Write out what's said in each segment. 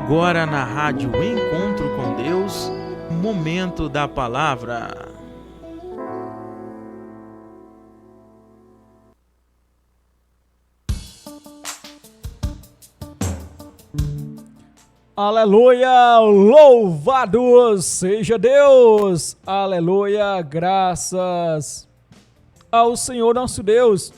Agora na Rádio Encontro com Deus, Momento da Palavra. Aleluia, louvado seja Deus, aleluia, graças ao Senhor nosso Deus.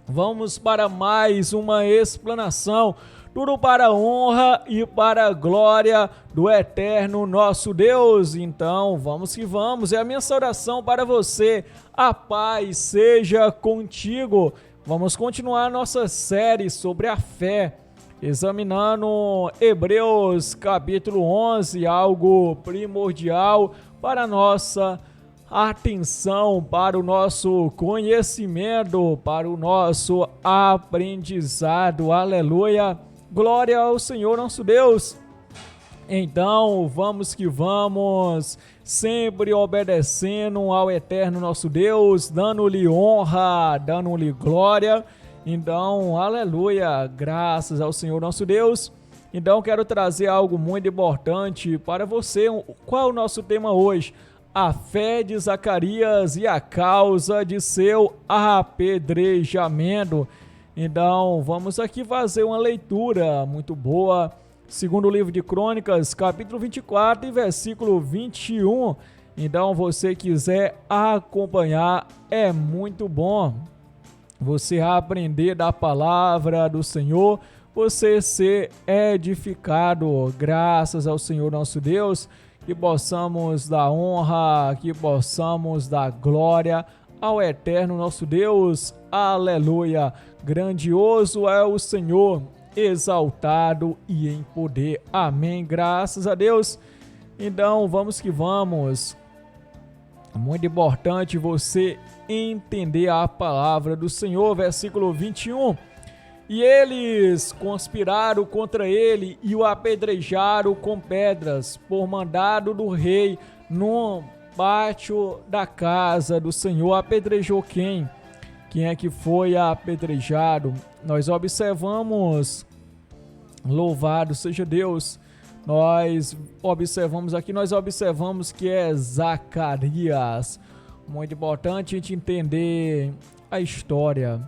Vamos para mais uma explanação, tudo para a honra e para a glória do eterno nosso Deus. Então, vamos que vamos, é a minha oração para você, a paz seja contigo. Vamos continuar nossa série sobre a fé, examinando Hebreus capítulo 11, algo primordial para a nossa atenção, para o nosso conhecimento, para o nosso aprendizado. Aleluia, glória ao Senhor nosso Deus. Então, vamos que vamos, sempre obedecendo ao eterno nosso Deus, dando-lhe honra, dando-lhe glória. Então, aleluia, graças ao Senhor nosso Deus. Então, quero trazer algo muito importante para você. Qual é o nosso tema hoje? A fé de Zacarias e a causa de seu apedrejamento. Então, vamos aqui fazer uma leitura muito boa. Segundo o livro de Crônicas, capítulo 24 e versículo 21. Então, você quiser acompanhar, é muito bom você aprender da palavra do Senhor, você ser edificado, graças ao Senhor nosso Deus, que possamos dar honra, que possamos dar glória ao eterno nosso Deus, aleluia, grandioso é o Senhor, exaltado e em poder, amém, graças a Deus. Então vamos que vamos, muito importante você entender a palavra do Senhor, versículo 21. E eles conspiraram contra ele e o apedrejaram com pedras, por mandado do rei, no pátio da casa do Senhor. Apedrejou quem? Quem é que foi apedrejado? Nós observamos, louvado seja Deus, nós observamos que é Zacarias. Muito importante a gente entender a história,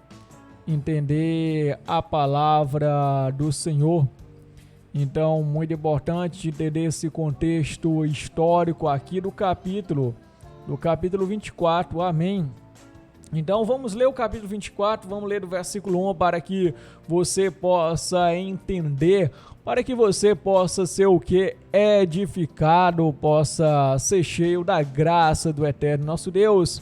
entender a palavra do Senhor. Então, muito importante entender esse contexto histórico aqui do capítulo 24, amém. Então, vamos ler o capítulo 24, vamos ler do versículo 1 para que você possa entender, para que você possa ser o que? Edificado, possa ser cheio da graça do eterno nosso Deus.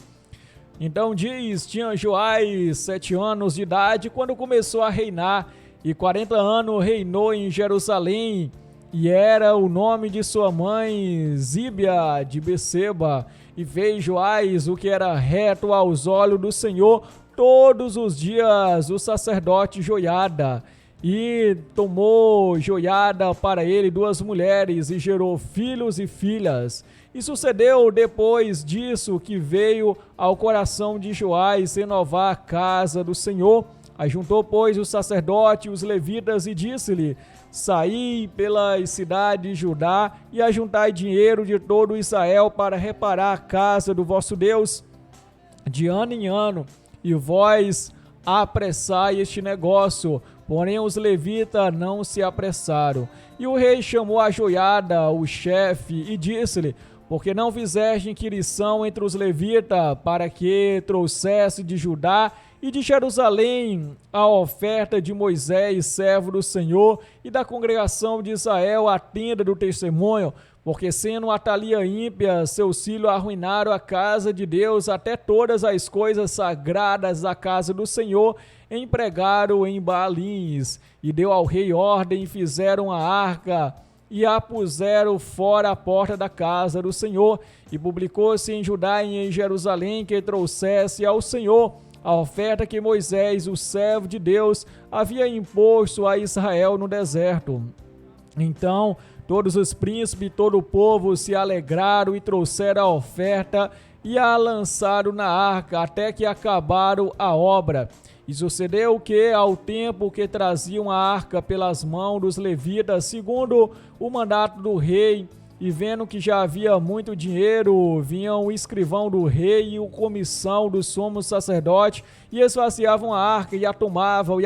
Então diz, tinha Joás 7 anos de idade quando começou a reinar, e 40 anos reinou em Jerusalém, e era o nome de sua mãe Zíbia de Beceba. E fez Joás o que era reto aos olhos do Senhor todos os dias o sacerdote Joiada. E tomou Joiada para ele 2 mulheres e gerou filhos e filhas. E sucedeu depois disso que veio ao coração de Joás renovar a casa do Senhor. Ajuntou, pois, o sacerdote e os levitas e disse-lhe: saí pelas cidades de Judá e ajuntai dinheiro de todo Israel para reparar a casa do vosso Deus de ano em ano, e vós apressai este negócio. Porém os levitas não se apressaram. E o rei chamou a Joiada, o chefe, e disse-lhe: porque não fizeste inquirição entre os levitas, para que trouxesse de Judá e de Jerusalém a oferta de Moisés, servo do Senhor, e da congregação de Israel, a tenda do testemunho? Porque sendo Atalia ímpia, seus filhos arruinaram a casa de Deus, até todas as coisas sagradas da casa do Senhor empregaram em Baalins. E deu ao rei ordem, e fizeram a arca, e a puseram fora a porta da casa do Senhor. E publicou-se em Judá e em Jerusalém que trouxesse ao Senhor a oferta que Moisés, o servo de Deus, havia imposto a Israel no deserto. Então todos os príncipes e todo o povo se alegraram e trouxeram a oferta e a lançaram na arca, até que acabaram a obra. E sucedeu que, ao tempo que traziam a arca pelas mãos dos levitas, segundo o mandato do rei, e vendo que já havia muito dinheiro, vinham o escrivão do rei e o comissão do sumo sacerdote, e esvaziavam a arca, e a tomavam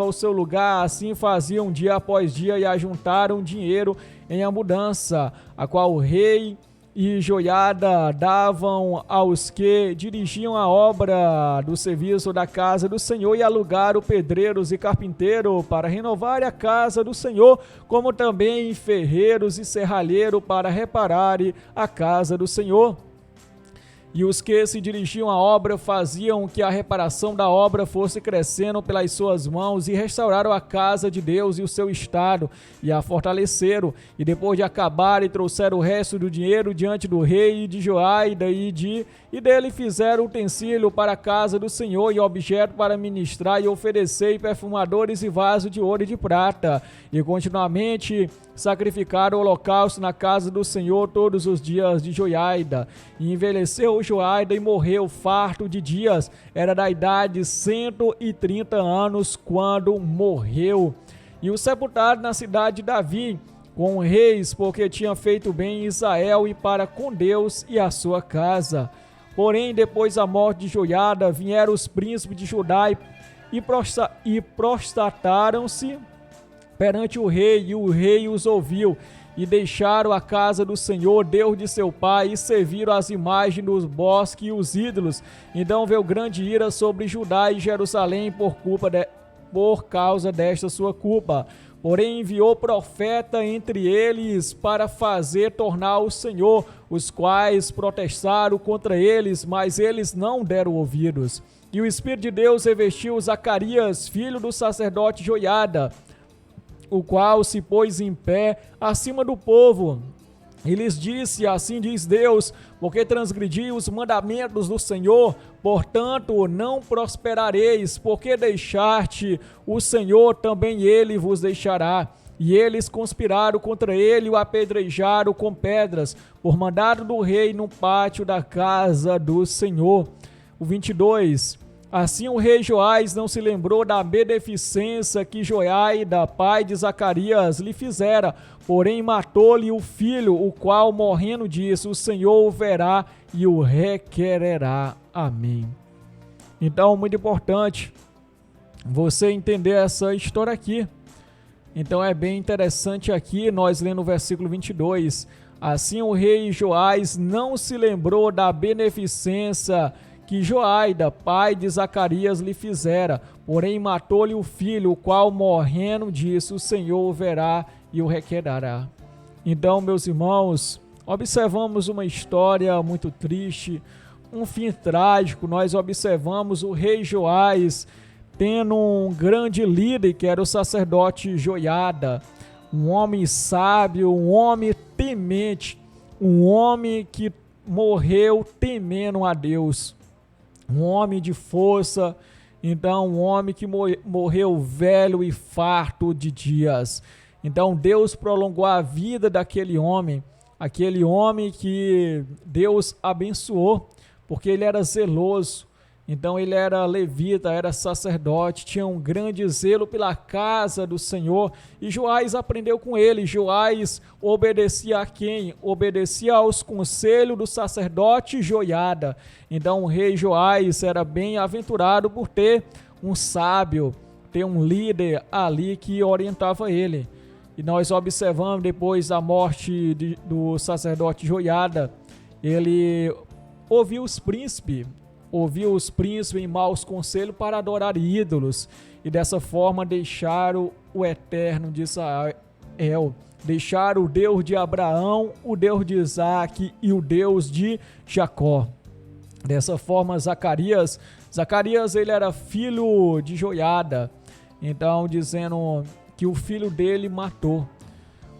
ao seu lugar. Assim faziam dia após dia, e ajuntaram dinheiro em abundância, a qual o rei e Joiada davam aos que dirigiam a obra do serviço da casa do Senhor, e alugaram pedreiros e carpinteiros para renovar a casa do Senhor, como também ferreiros e serralheiro para reparar a casa do Senhor. E os que se dirigiam à obra faziam que a reparação da obra fosse crescendo pelas suas mãos, e restauraram a casa de Deus e o seu estado, e a fortaleceram. E depois de acabar, trouxeram o resto do dinheiro diante do rei de Joiada, e dele fizeram utensílio para a casa do Senhor, e objeto para ministrar e oferecer, e perfumadores e vasos de ouro e de prata. E continuamente sacrificaram o holocausto na casa do Senhor todos os dias de Joiada. E envelheceu Joiada e morreu farto de dias, era da idade 130 anos quando morreu. E o sepultaram na cidade de Davi com reis, porque tinha feito bem em Israel e para com Deus e a sua casa. Porém, depois da morte de Joiada, vieram os príncipes de Judá e prostrataram-se perante o rei, e o rei os ouviu, e deixaram a casa do Senhor, Deus de seu pai, e serviram as imagens dos bosques e os ídolos. Então veio grande ira sobre Judá e Jerusalém por causa desta sua culpa. Porém enviou profeta entre eles para fazer tornar o Senhor, os quais protestaram contra eles, mas eles não deram ouvidos. E o Espírito de Deus revestiu Zacarias, filho do sacerdote Joiada, o qual se pôs em pé acima do povo, e lhes disse: assim diz Deus, porque transgredi os mandamentos do Senhor, portanto não prosperareis, porque deixaste o Senhor, também ele vos deixará. E eles conspiraram contra ele e o apedrejaram com pedras, por mandado do rei, no pátio da casa do Senhor. O 22. Assim o rei Joás não se lembrou da beneficência que Joiada, pai de Zacarias, lhe fizera, porém matou-lhe o filho, o qual, morrendo, disse: o Senhor o verá e o requererá. Amém. Então, muito importante você entender essa história aqui. Então é bem interessante aqui, nós lendo o versículo 22. Assim o rei Joás não se lembrou da beneficência que Joiada, pai de Zacarias, lhe fizera, porém matou-lhe o filho, o qual, morrendo, disse: o Senhor o verá e o requererá. Então, meus irmãos, observamos uma história muito triste, um fim trágico. Nós observamos o rei Joás tendo um grande líder, que era o sacerdote Joiada, um homem sábio, um homem temente, um homem que morreu temendo a Deus. Um homem de força, então um homem que morreu velho e farto de dias. Então Deus prolongou a vida daquele homem, aquele homem que Deus abençoou, porque ele era zeloso. Então ele era levita, era sacerdote, tinha um grande zelo pela casa do Senhor, e Joás aprendeu com ele. Joás obedecia a quem? Obedecia aos conselhos do sacerdote Joiada. Então o rei Joás era bem-aventurado por ter um sábio, ter um líder ali que orientava ele. E nós observamos, depois da morte do sacerdote Joiada, ele ouviu os príncipes em maus conselhos para adorar ídolos, e dessa forma deixaram o eterno de Israel, deixaram o Deus de Abraão, o Deus de Isaac e o Deus de Jacó. Dessa forma, Zacarias ele era filho de Joiada, então dizendo que o filho dele matou.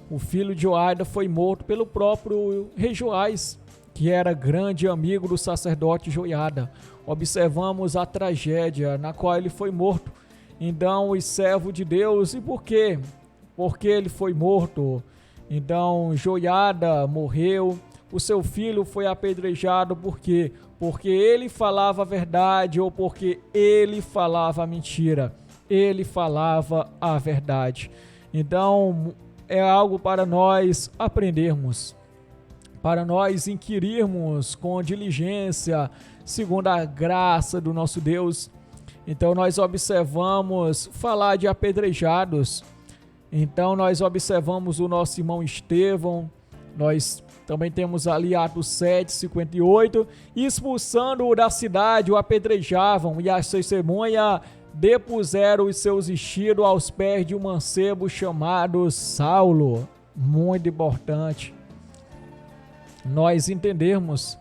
O filho de Joiada foi morto pelo próprio rei Joás, que era grande amigo do sacerdote Joiada. Observamos a tragédia na qual ele foi morto. Então, os servos de Deus, e por quê? Porque ele foi morto. Então, Joiada morreu, o seu filho foi apedrejado por quê? Porque ele falava a verdade ou porque ele falava a mentira? Ele falava a verdade. Então, é algo para nós aprendermos, para nós inquirirmos com diligência, segundo a graça do nosso Deus. Então, nós observamos falar de apedrejados. Então, nós observamos o nosso irmão Estevão. Nós também temos ali Atos 7:58, expulsando-o da cidade, o apedrejavam, e as testemunhas depuseram os seus vestidos aos pés de um mancebo chamado Saulo. Muito importante nós entendermos.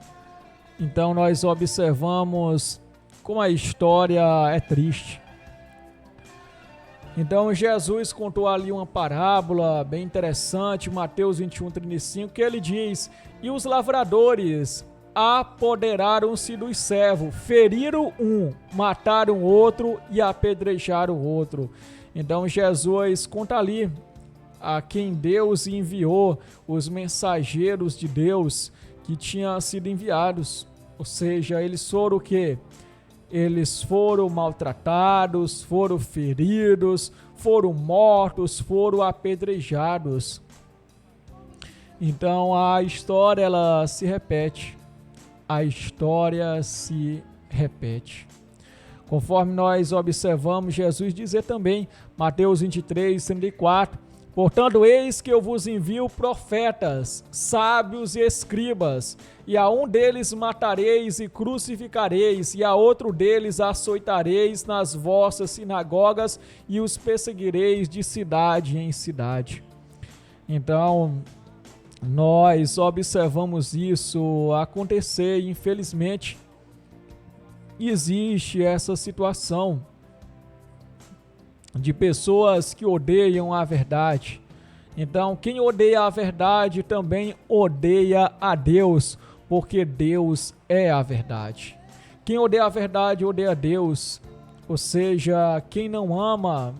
Então nós observamos como a história é triste. Então Jesus contou ali uma parábola bem interessante, Mateus 21:35, que ele diz: e os lavradores apoderaram-se dos servos, feriram um, mataram outro e apedrejaram o outro. Então Jesus conta ali a quem Deus enviou, os mensageiros de Deus que tinham sido enviados. Ou seja, eles foram o quê? Eles foram maltratados, foram feridos, foram mortos, foram apedrejados. Então a história ela se repete. A história se repete. Conforme nós observamos Jesus dizer também, Mateus 23:34, portanto, eis que eu vos envio profetas, sábios e escribas, e a um deles matareis e crucificareis, e a outro deles açoitareis nas vossas sinagogas, e os perseguireis de cidade em cidade. Então, nós observamos isso acontecer e, infelizmente, existe essa situação de pessoas que odeiam a verdade. Então, quem odeia a verdade também odeia a Deus, porque Deus é a verdade. Quem odeia a verdade odeia Deus, ou seja, quem não ama,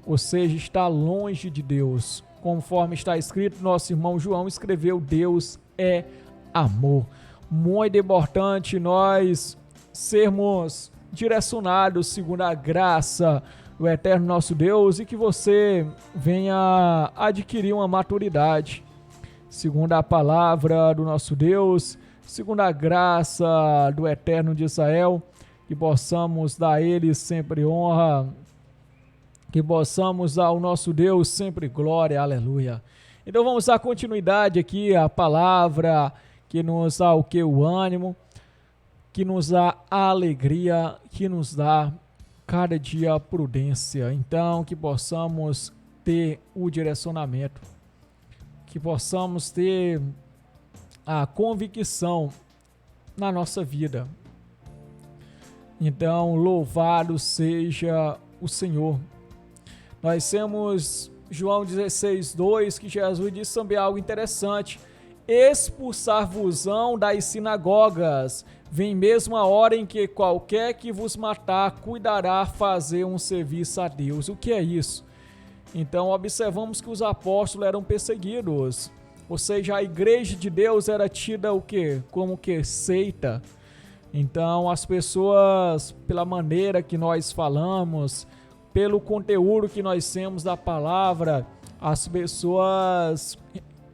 ou seja, está longe de Deus. Conforme está escrito, nosso irmão João escreveu: Deus é amor. Muito importante nós sermos direcionados segundo a graça do eterno nosso Deus e que você venha adquirir uma maturidade segundo a palavra do nosso Deus, segundo a graça do eterno de Israel, que possamos dar a ele sempre honra, que possamos dar ao nosso Deus sempre glória, aleluia. Então vamos dar continuidade aqui à palavra que nos dá o que? O ânimo, que nos dá a alegria, que nos dá cada dia prudência. Então que possamos ter o direcionamento, que possamos ter a convicção na nossa vida. Então louvado seja o Senhor. Nós temos João 16:2, que Jesus disse também algo interessante: expulsar-vos-ão das sinagogas, vem mesmo a hora em que qualquer que vos matar cuidará fazer um serviço a Deus. O que é isso? Então observamos que os apóstolos eram perseguidos, ou seja, a igreja de Deus era tida o quê? Como que seita. Então as pessoas, pela maneira que nós falamos, pelo conteúdo que nós temos da palavra, as pessoas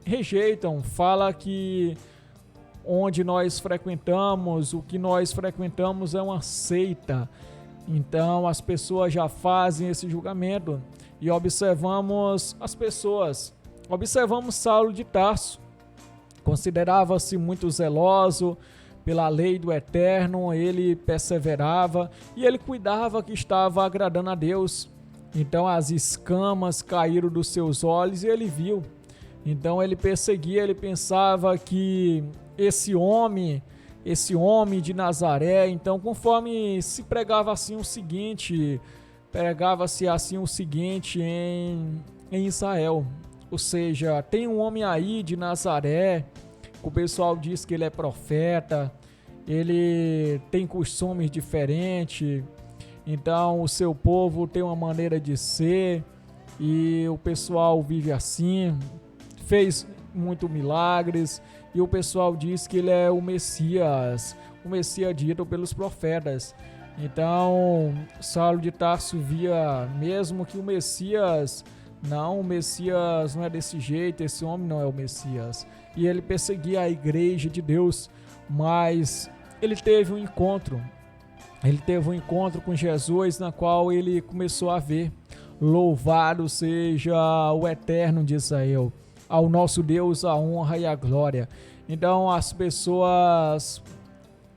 rejeitam, fala que onde nós frequentamos, o que nós frequentamos é uma seita. Então as pessoas já fazem esse julgamento e observamos as pessoas. Observamos Saulo de Tarso, considerava-se muito zeloso pela lei do eterno, ele perseverava e ele cuidava que estava agradando a Deus. Então as escamas caíram dos seus olhos e ele viu. Então ele perseguia, ele pensava que esse homem de Nazaré, então conforme se pregava assim o seguinte, em Israel, ou seja, tem um homem aí de Nazaré, o pessoal diz que ele é profeta, ele tem costumes diferentes, então o seu povo tem uma maneira de ser e o pessoal vive assim, fez muito milagres, e o pessoal diz que ele é o Messias dito pelos profetas. Então, Saulo de Tarso via mesmo que o Messias não é desse jeito, esse homem não é o Messias. E ele perseguia a igreja de Deus, mas ele teve um encontro com Jesus, na qual ele começou a ver: louvado seja o Eterno de Israel, ao nosso Deus a honra e a glória. Então as pessoas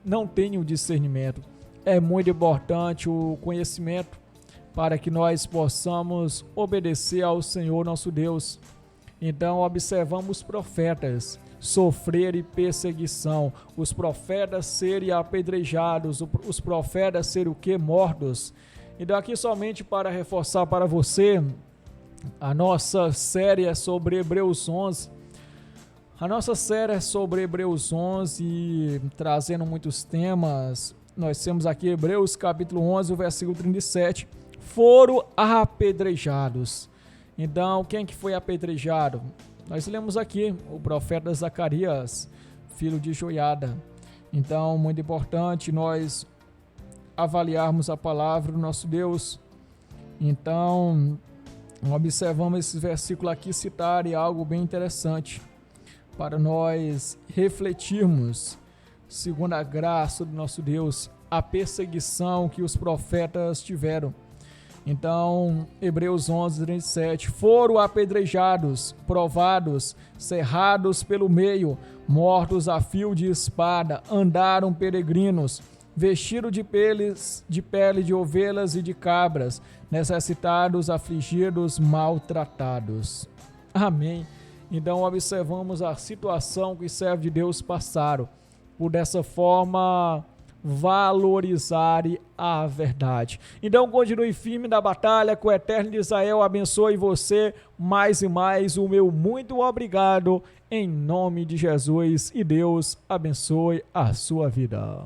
não têm o discernimento. É muito importante o conhecimento para que nós possamos obedecer ao Senhor nosso Deus. Então observamos os profetas sofrerem perseguição, os profetas serem apedrejados, os profetas serem o que? Mortos. Então aqui somente para reforçar para você, a nossa série é sobre Hebreus 11. A nossa série é sobre Hebreus 11, trazendo muitos temas. Nós temos aqui Hebreus capítulo 11, o versículo 37. Foram apedrejados. Então, quem que foi apedrejado? Nós lemos aqui o profeta Zacarias, filho de Joiada. Então, muito importante nós avaliarmos a palavra do nosso Deus. Então, observamos esse versículo aqui citar algo bem interessante para nós refletirmos, segundo a graça do nosso Deus, a perseguição que os profetas tiveram. Então, Hebreus 11, 37, foram apedrejados, provados, cerrados pelo meio, mortos a fio de espada, andaram peregrinos, vestidos de pele de ovelhas e de cabras, necessitados, afligidos, maltratados. Amém. Então, observamos a situação que os servos de Deus passaram, por dessa forma valorizar a verdade. Então continue firme na batalha, que o Eterno de Israel abençoe você mais e mais. O meu muito obrigado em nome de Jesus, e Deus abençoe a sua vida.